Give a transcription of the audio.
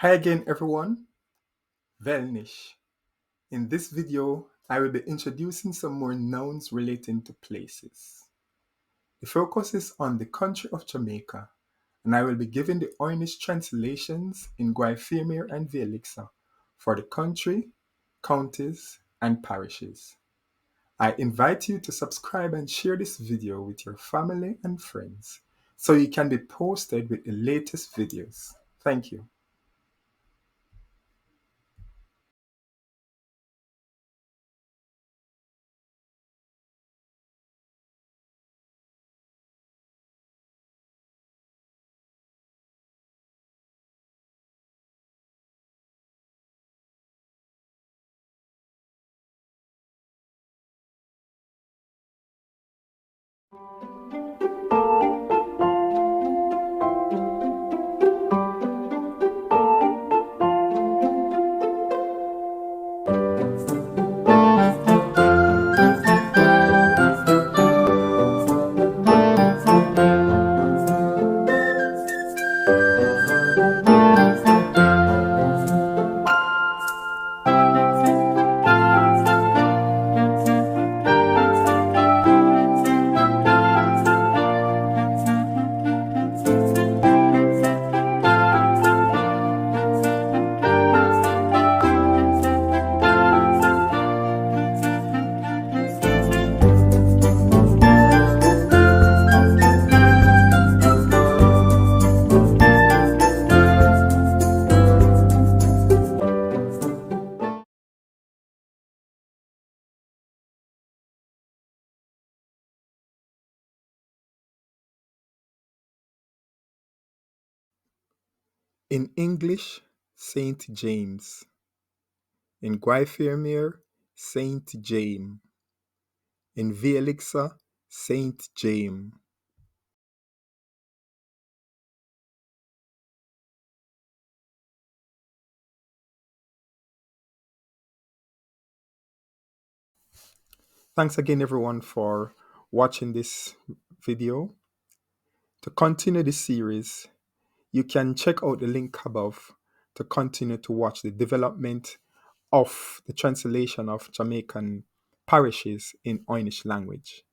Hi again everyone, Veeliksa. In this video, I will be introducing some more nouns relating to places. The focus is on the country of Jamaica, and I will be giving the Oy'Nissh translations in Guayfirmir and Veeliksa for the country, counties, and parishes. I invite you to subscribe and share this video with your family and friends so you can be posted with the latest videos. Thank you. In English, Saint James. In Guayfirmir, Saint James. In Veeliksa, Saint James. Thanks again everyone for watching this video. To continue the series, you can check out the link above to continue to watch the development of the translation of Jamaican parishes in Oy'Nissh language.